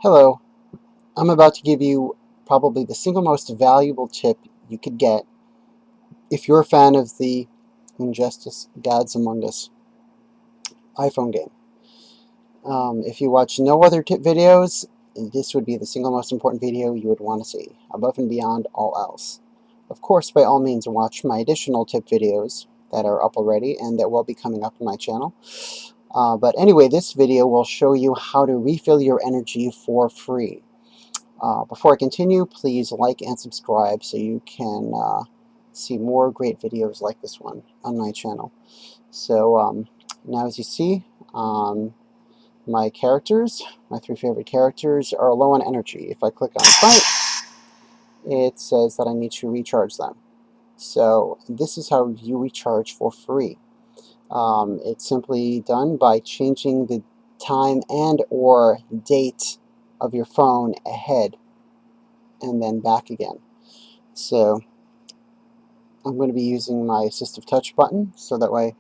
Hello, I'm about to give you probably the single most valuable tip you could get if you're a fan of the Injustice Gods Among Us iPhone game. If you watch no other tip videos, this would be the single most important video you would want to see, above and beyond all else. Of course, by all means, watch my additional tip videos that are up already and that will be coming up on my channel. But anyway, this video will show you how to refill your energy for free. Before I continue, please like and subscribe so you can see more great videos like this one on my channel. So now as you see, my characters, my three favorite characters, are low on energy. If I click on fight, it says that I need to recharge them. So this is how you recharge for free. It's simply done by changing the time and or date of your phone ahead and then back again. So I'm going to be using my assistive touch button, so that way,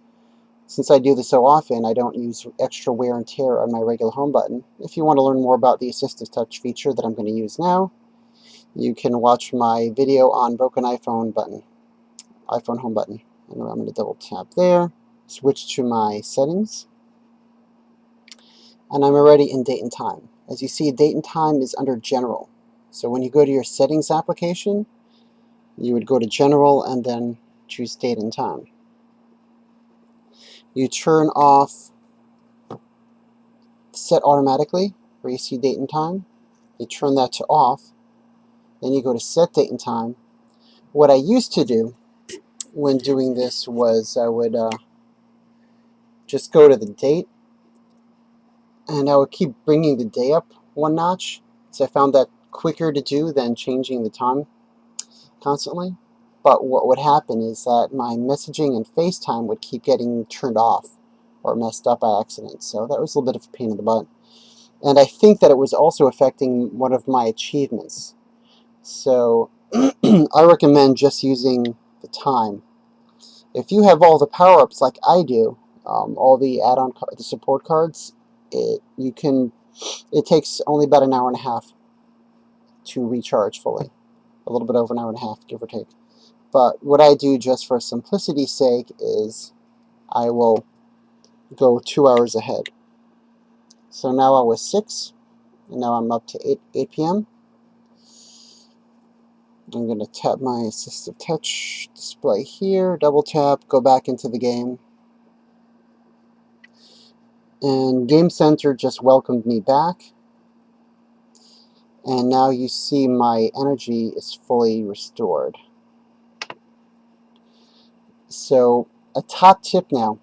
since I do this so often, I don't use extra wear and tear on my regular home button. If you want to learn more about the assistive touch feature that I'm going to use now, you can watch my video on broken iPhone home button. And I'm going to double tap there, switch to my settings, and I'm already in date and time. As you see, date and time is under general. So when you go to your settings application, you would go to general and then choose date and time. You turn off set automatically, where you see date and time. You turn that to off. Then you go to set date and time. What I used to do when doing this was I would just go to the date, and I would keep bringing the day up one notch, so I found that quicker to do than changing the time constantly. But what would happen is that my messaging and FaceTime would keep getting turned off or messed up by accident, so that was a little bit of a pain in the butt. And I think that it was also affecting one of my achievements. So I recommend just using the time. If you have all the power-ups like I do, all the add-on the support cards, it takes only about an hour and a half to recharge fully. A little bit over an hour and a half, give or take. But what I do just for simplicity's sake is I will go 2 hours ahead. So now I was 6, and now I'm up to 8 p.m. I'm going to tap my assistive touch display here, double tap, go back into the game. And Game Center just welcomed me back. And now you see my energy is fully restored. So a top tip now.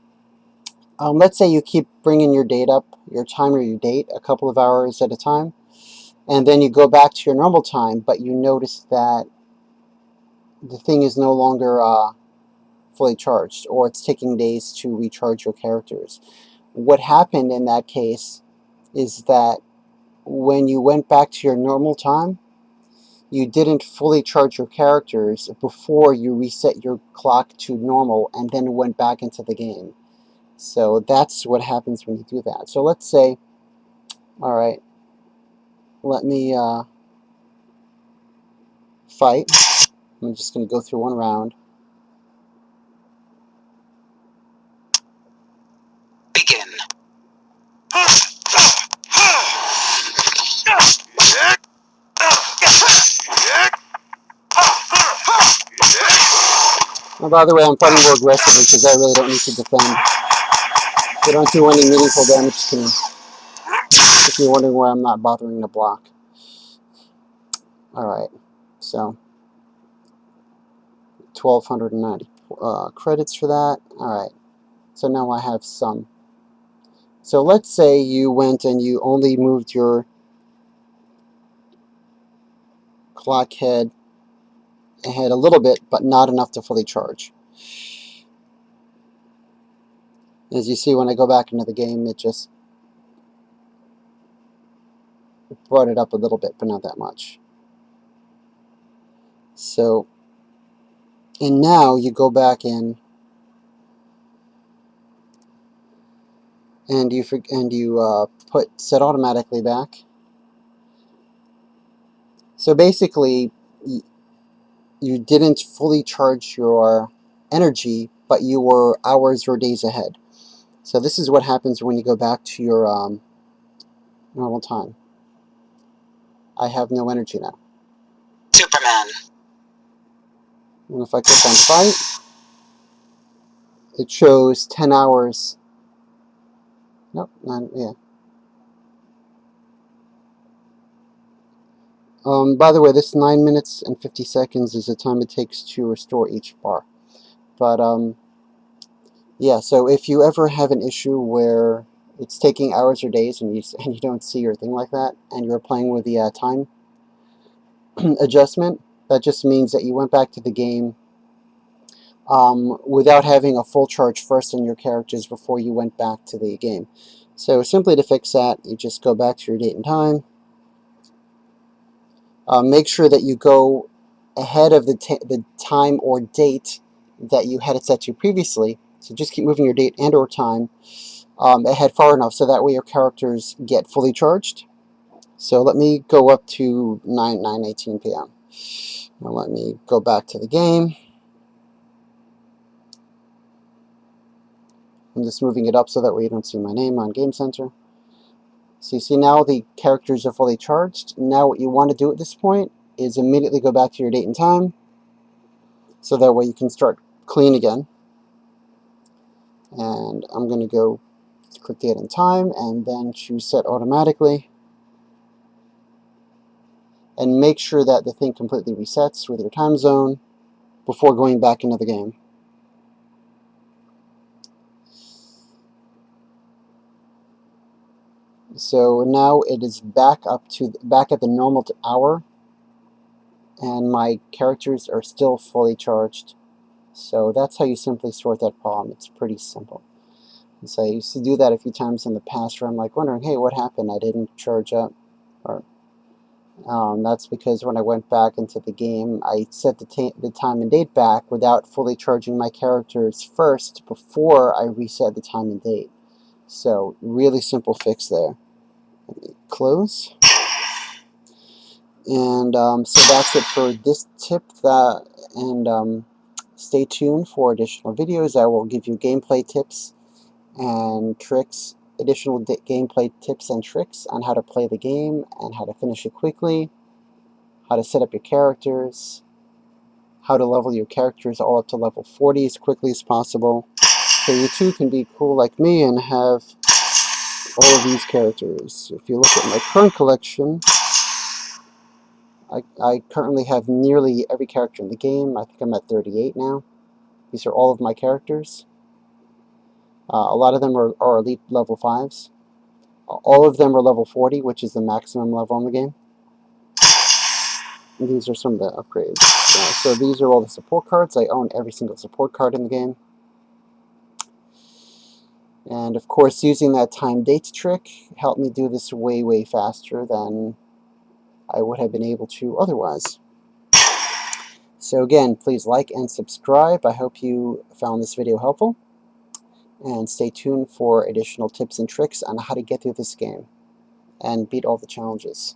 Let's say you keep bringing your date up, your time or your date, a couple of hours at a time. And then you go back to your normal time, but you notice that the thing is no longer fully charged, or it's taking days to recharge your characters. What happened in that case is that when you went back to your normal time, you didn't fully charge your characters before you reset your clock to normal and then went back into the game. So that's what happens when you do that. So let's say, alright, let me fight. I'm just going to go through one round. Begin. Now, by the way, I'm fighting more aggressively because I really don't need to defend. They don't do any meaningful damage to me, if you're wondering why I'm not bothering to block. Alright, so 1,290 credits for that. Alright, so now I have some. So let's say you went and you only moved your clock head ahead a little bit, but not enough to fully charge. As you see, when I go back into the game, it just brought it up a little bit, but not that much. So, and now you go back in and you put set automatically back, So basically, you didn't fully charge your energy, but you were hours or days ahead. So this is what happens when you go back to your normal time. I have no energy now. Superman. And if I click on fight, it shows 10 hours. Nope, yeah. By the way, this 9 minutes and 50 seconds is the time it takes to restore each bar. But yeah, so if you ever have an issue where it's taking hours or days and you don't see or thing like that, and you're playing with the time adjustment, that just means that you went back to the game without having a full charge first on your characters before you went back to the game. So simply to fix that, you just go back to your date and time. Make sure that you go ahead of the time or date that you had it set to previously. So just keep moving your date and or time ahead far enough so that way your characters get fully charged. So let me go up to 9:18 p.m. Now let me go back to the game. I'm just moving it up so that way you don't see my name on Game Center. So you see now the characters are fully charged. Now what you want to do at this point is immediately go back to your date and time so that way you can start clean again. And I'm going to go click date and time and then choose set automatically. And make sure that the thing completely resets with your time zone before going back into the game. So now it is back at the normal hour, and my characters are still fully charged. So that's how you simply sort that problem. It's pretty simple. And so I used to do that a few times in the past where I'm like wondering, hey, what happened? I didn't charge up. Or that's because when I went back into the game, I set the time and date back without fully charging my characters first before I reset the time and date. So really simple fix there. Let me close. And so that's it for this tip. And stay tuned for additional videos. I will give you gameplay tips and tricks, additional gameplay tips and tricks on how to play the game and how to finish it quickly, how to set up your characters, how to level your characters all up to level 40 as quickly as possible, so you too can be cool like me and have all of these characters. If you look at my current collection, I currently have nearly every character in the game. I think I'm at 38 now. These are all of my characters. A lot of them are elite level 5s. All of them are level 40, which is the maximum level in the game. And these are some of the upgrades. So these are all the support cards. I own every single support card in the game. And of course, using that time date trick helped me do this way, way faster than I would have been able to otherwise. So again, please like and subscribe. I hope you found this video helpful. And stay tuned for additional tips and tricks on how to get through this game and beat all the challenges.